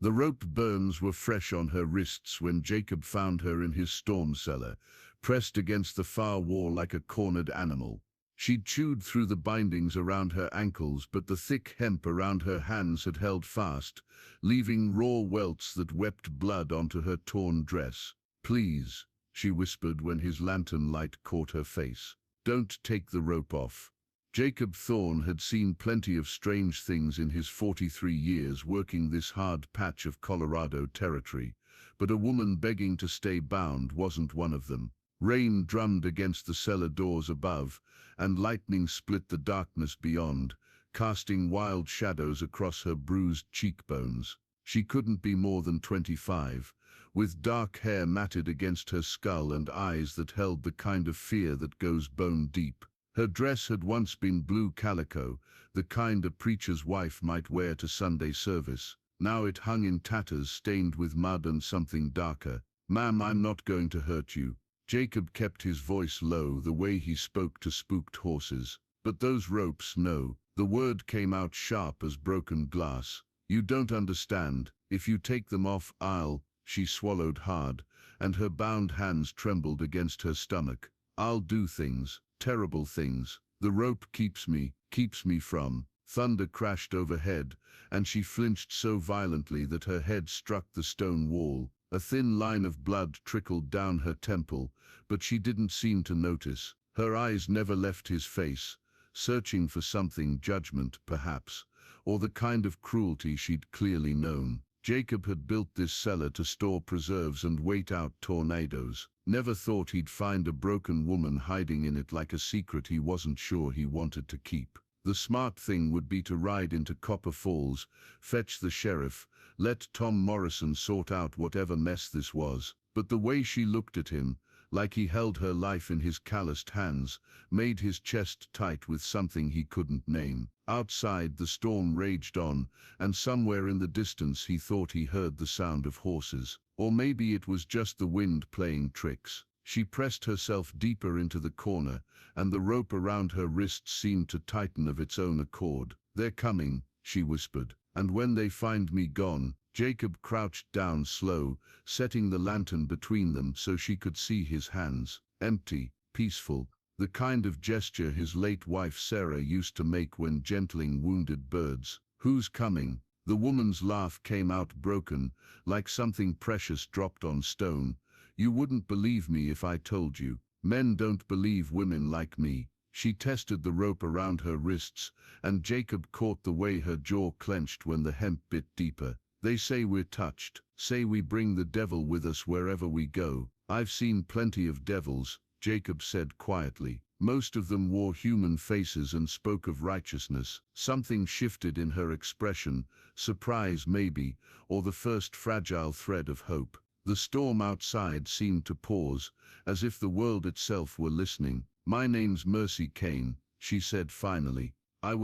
The rope burns were fresh on her wrists when Jacob found her in his storm cellar, pressed against the far wall like a cornered animal. She'd chewed through the bindings around her ankles, but the thick hemp around her hands had held fast, leaving raw welts that wept blood onto her torn dress. "Please," she whispered when his lantern light caught her face. "Don't take the rope off." Jacob Thorne had seen plenty of strange things in his 43 years working this hard patch of Colorado territory, but a woman begging to stay bound wasn't one of them. Rain drummed against the cellar doors above, and lightning split the darkness beyond, casting wild shadows across her bruised cheekbones. She couldn't be more than 25, with dark hair matted against her skull and eyes that held the kind of fear that goes bone deep. Her dress had once been blue calico, the kind a preacher's wife might wear to Sunday service. Now it hung in tatters stained with mud and something darker. "Ma'am, I'm not going to hurt you." Jacob kept his voice low, the way he spoke to spooked horses. "But those ropes, no." The word came out sharp as broken glass. "You don't understand. If you take them off, I'll—" She swallowed hard, and her bound hands trembled against her stomach. "I'll do things. Terrible things. The rope keeps me from." Thunder crashed overhead, and she flinched so violently that her head struck the stone wall. A thin line of blood trickled down her temple, but she didn't seem to notice. Her eyes never left his face, searching for something, judgment, perhaps, or the kind of cruelty she'd clearly known. Jacob had built this cellar to store preserves and wait out tornadoes. Never thought he'd find a broken woman hiding in it like a secret he wasn't sure he wanted to keep. The smart thing would be to ride into Copper Falls, fetch the sheriff, let Tom Morrison sort out whatever mess this was. But the way she looked at him, like he held her life in his calloused hands, made his chest tight with something he couldn't name. Outside, the storm raged on, and somewhere in the distance he thought he heard the sound of horses. Or maybe it was just the wind playing tricks. She pressed herself deeper into the corner, and the rope around her wrists seemed to tighten of its own accord. "They're coming," she whispered. "And when they find me gone—" Jacob crouched down slow, setting the lantern between them so she could see his hands. Empty, peaceful, the kind of gesture his late wife Sarah used to make when gentling wounded birds. "Who's coming?" The woman's laugh came out broken, like something precious dropped on stone. "You wouldn't believe me if I told you. Men don't believe women like me." She tested the rope around her wrists, and Jacob caught the way her jaw clenched when the hemp bit deeper. "They say we're touched, say we bring the devil with us wherever we go." "I've seen plenty of devils," Jacob said quietly. Most of them wore human faces and spoke of righteousness. Something shifted in her expression, surprise maybe, or the first fragile thread of hope. The storm outside seemed to pause, as if the world itself were listening. "My name's Mercy Kane," she said finally. I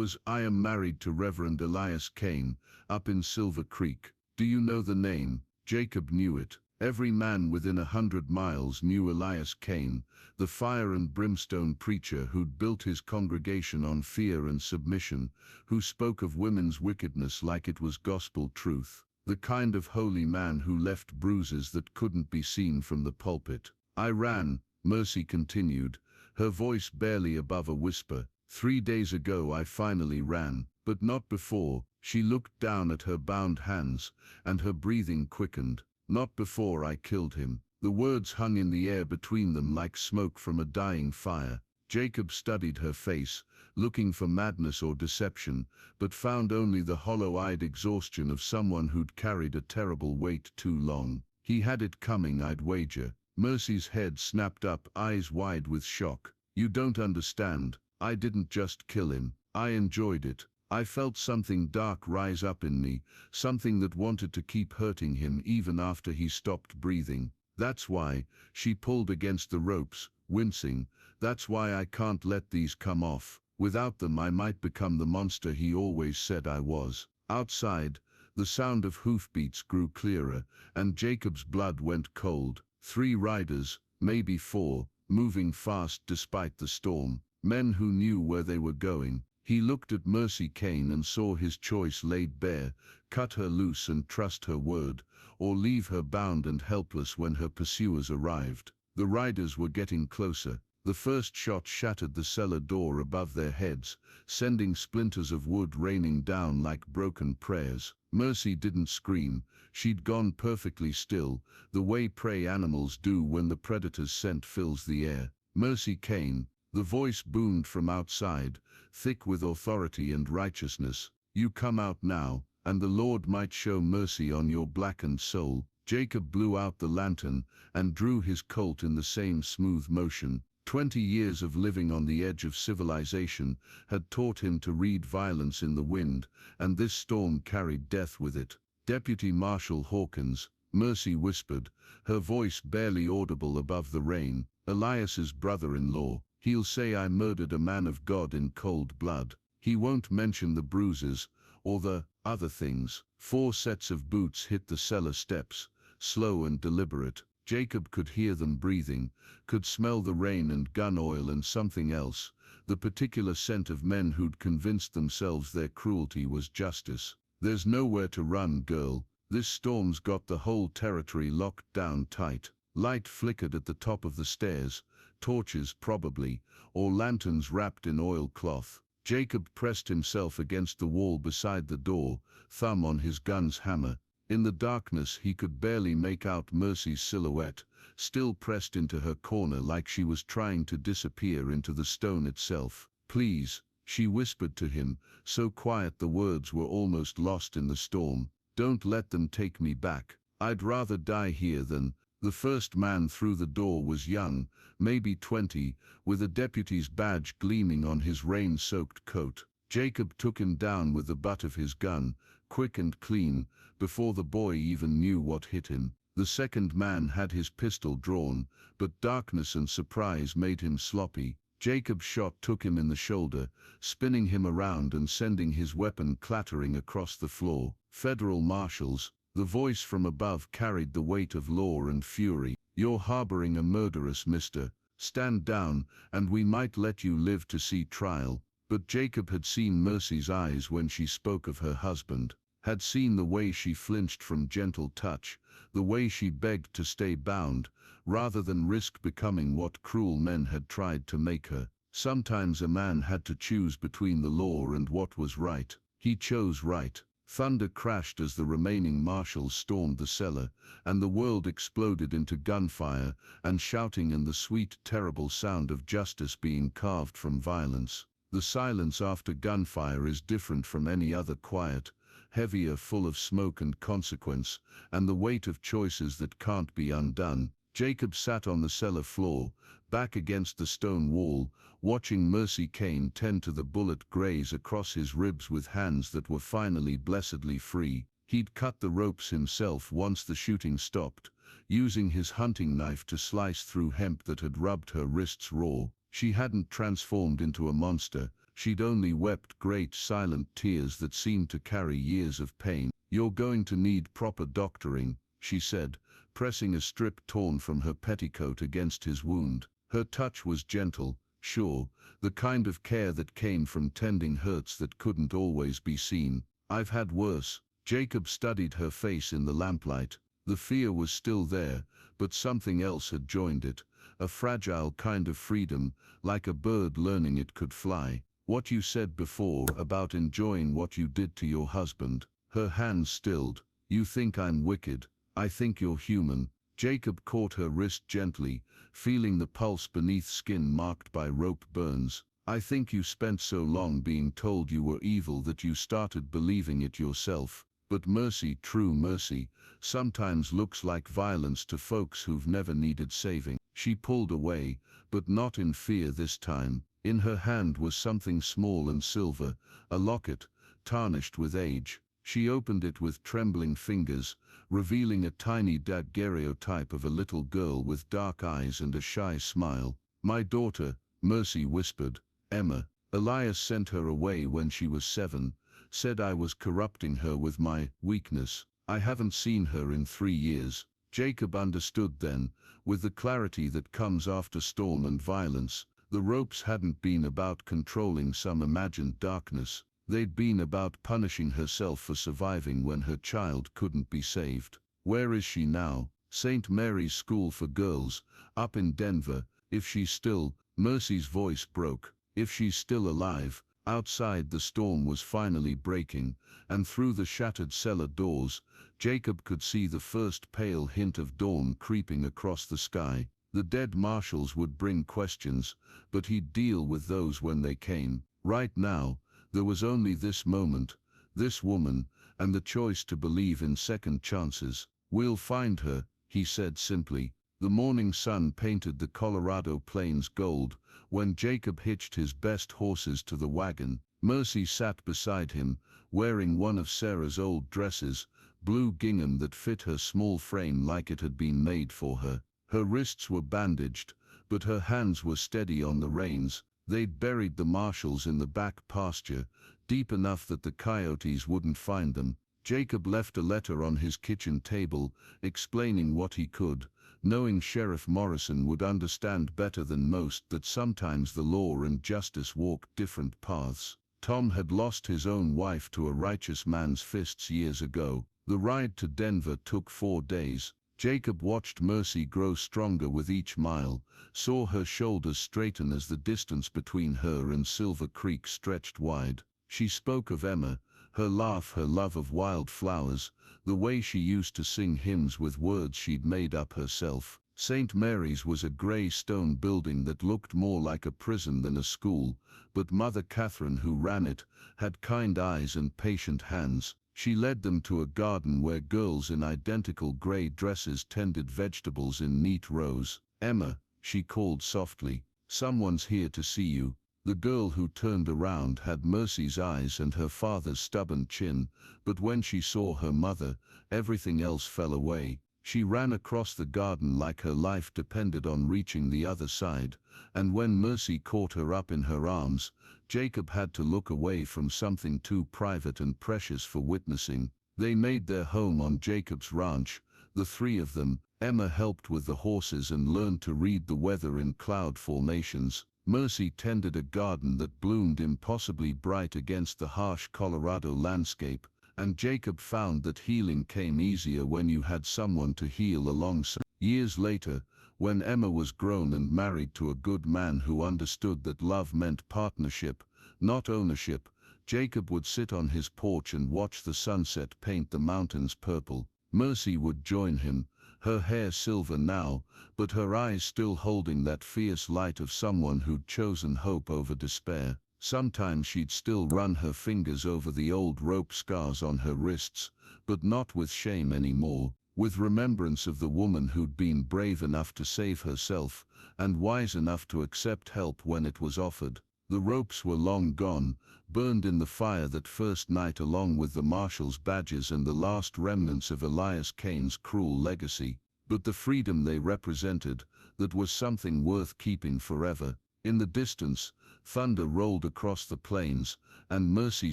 am married to Reverend Elias Kane, up in Silver Creek." "Do you know the name?" Jacob knew it. Every man within 100 miles knew Elias Kane, the fire and brimstone preacher who'd built his congregation on fear and submission, who spoke of women's wickedness like it was gospel truth. The kind of holy man who left bruises that couldn't be seen from the pulpit. "I ran," Mercy continued, her voice barely above a whisper. "3 days ago I finally ran, but not before." She looked down at her bound hands, and her breathing quickened. "Not before I killed him." The words hung in the air between them like smoke from a dying fire. Jacob studied her face, looking for madness or deception, but found only the hollow-eyed exhaustion of someone who'd carried a terrible weight too long. "He had it coming, I'd wager." Mercy's head snapped up, eyes wide with shock. "You don't understand. I didn't just kill him. I enjoyed it. I felt something dark rise up in me, something that wanted to keep hurting him even after he stopped breathing. That's why," she pulled against the ropes, wincing, "that's why I can't let these come off. Without them I might become the monster he always said I was." Outside, the sound of hoofbeats grew clearer, and Jacob's blood went cold. 3 riders, maybe 4, moving fast despite the storm. Men who knew where they were going. He looked at Mercy Kane and saw his choice laid bare: cut her loose and trust her word, or leave her bound and helpless when her pursuers arrived. The riders were getting closer. The first shot shattered the cellar door above their heads, sending splinters of wood raining down like broken prayers. Mercy didn't scream. She'd gone perfectly still, the way prey animals do when the predator's scent fills the air. Mercy Kane, the voice boomed from outside, thick with authority and righteousness. You come out now, and the Lord might show mercy on your blackened soul. Jacob blew out the lantern and drew his Colt in the same smooth motion. 20 years of living on the edge of civilization had taught him to read violence in the wind, and this storm carried death with it. Deputy Marshal Hawkins, Mercy whispered, her voice barely audible above the rain. Elias's brother-in-law. He'll say I murdered a man of God in cold blood. He won't mention the bruises, or the other things. 4 sets of boots hit the cellar steps, slow and deliberate. Jacob could hear them breathing, could smell the rain and gun oil and something else, the particular scent of men who'd convinced themselves their cruelty was justice. There's nowhere to run, girl. This storm's got the whole territory locked down tight. Light flickered at the top of the stairs, torches probably, or lanterns wrapped in oilcloth. Jacob pressed himself against the wall beside the door, thumb on his gun's hammer. In the darkness he could barely make out Mercy's silhouette, still pressed into her corner like she was trying to disappear into the stone itself. Please, she whispered to him, so quiet the words were almost lost in the storm. Don't let them take me back. I'd rather die here than... The first man through the door was young, maybe 20, with a deputy's badge gleaming on his rain-soaked coat. Jacob took him down with the butt of his gun, quick and clean, before the boy even knew what hit him. The second man had his pistol drawn, but darkness and surprise made him sloppy. Jacob's shot took him in the shoulder, spinning him around and sending his weapon clattering across the floor. Federal marshals. The voice from above carried the weight of law and fury. You're harboring a murderess, mister. Stand down, and we might let you live to see trial. But Jacob had seen Mercy's eyes when she spoke of her husband, had seen the way she flinched from gentle touch, the way she begged to stay bound, rather than risk becoming what cruel men had tried to make her. Sometimes a man had to choose between the law and what was right. He chose right. Thunder crashed as the remaining marshals stormed the cellar, and the world exploded into gunfire and shouting and the sweet, terrible sound of justice being carved from violence. The silence after gunfire is different from any other quiet, heavier, full of smoke and consequence, and the weight of choices that can't be undone. Jacob sat on the cellar floor, back against the stone wall, watching Mercy Kane tend to the bullet graze across his ribs with hands that were finally blessedly free. He'd cut the ropes himself once the shooting stopped, using his hunting knife to slice through hemp that had rubbed her wrists raw. She hadn't transformed into a monster. She'd only wept great silent tears that seemed to carry years of pain. You're going to need proper doctoring, she said, pressing a strip torn from her petticoat against his wound. Her touch was gentle, sure, the kind of care that came from tending hurts that couldn't always be seen. I've had worse. Jacob studied her face in the lamplight. The fear was still there, but something else had joined it, a fragile kind of freedom, like a bird learning it could fly. What you said before about enjoying what you did to your husband. Her hands stilled. You think I'm wicked. I think you're human. Jacob caught her wrist gently, feeling the pulse beneath skin marked by rope burns. I think you spent so long being told you were evil that you started believing it yourself. But mercy, true mercy, sometimes looks like violence to folks who've never needed saving. She pulled away, but not in fear this time. In her hand was something small and silver, a locket, tarnished with age. She opened it with trembling fingers, revealing a tiny daguerreotype of a little girl with dark eyes and a shy smile. My daughter, Mercy whispered. Emma. Elias sent her away when she was 7, said I was corrupting her with my weakness. I haven't seen her in 3 years. Jacob understood then, with the clarity that comes after storm and violence. The ropes hadn't been about controlling some imagined darkness. They'd been about punishing herself for surviving when her child couldn't be saved. Where is she now? St. Mary's School for Girls, up in Denver. If she's still, Mercy's voice broke. If she's still alive. Outside the storm was finally breaking, and through the shattered cellar doors, Jacob could see the first pale hint of dawn creeping across the sky. The dead marshals would bring questions, but he'd deal with those when they came. Right now, there was only this moment, this woman, and the choice to believe in second chances. "We'll find her," he said simply. The morning sun painted the Colorado plains gold when Jacob hitched his best horses to the wagon. Mercy sat beside him, wearing one of Sarah's old dresses, blue gingham that fit her small frame like it had been made for her. Her wrists were bandaged, but her hands were steady on the reins. They'd buried the marshals in the back pasture, deep enough that the coyotes wouldn't find them. Jacob left a letter on his kitchen table, explaining what he could, knowing Sheriff Morrison would understand better than most that sometimes the law and justice walk different paths. Tom had lost his own wife to a righteous man's fists years ago. The ride to Denver took 4 days. Jacob watched Mercy grow stronger with each mile, saw her shoulders straighten as the distance between her and Silver Creek stretched wide. She spoke of Emma, her laugh, her love of wild flowers, the way she used to sing hymns with words she'd made up herself. St. Mary's was a gray stone building that looked more like a prison than a school, but Mother Catherine, who ran it, had kind eyes and patient hands. She led them to a garden where girls in identical gray dresses tended vegetables in neat rows. "Emma," she called softly, "someone's here to see you." The girl who turned around had Mercy's eyes and her father's stubborn chin, but when she saw her mother, everything else fell away. She ran across the garden like her life depended on reaching the other side, and when Mercy caught her up in her arms, Jacob had to look away from something too private and precious for witnessing. They made their home on Jacob's ranch, the 3 of them. Emma helped with the horses and learned to read the weather in cloud formations. Mercy tended a garden that bloomed impossibly bright against the harsh Colorado landscape, and Jacob found that healing came easier when you had someone to heal alongside. Years later, when Emma was grown and married to a good man who understood that love meant partnership, not ownership, Jacob would sit on his porch and watch the sunset paint the mountains purple. Mercy would join him, her hair silver now, but her eyes still holding that fierce light of someone who'd chosen hope over despair. Sometimes she'd still run her fingers over the old rope scars on her wrists, but not with shame anymore, with remembrance of the woman who'd been brave enough to save herself, and wise enough to accept help when it was offered. The ropes were long gone, burned in the fire that first night along with the marshals' badges and the last remnants of Elias Kane's cruel legacy, but the freedom they represented, that was something worth keeping forever. In the distance, thunder rolled across the plains, and Mercy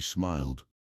smiled.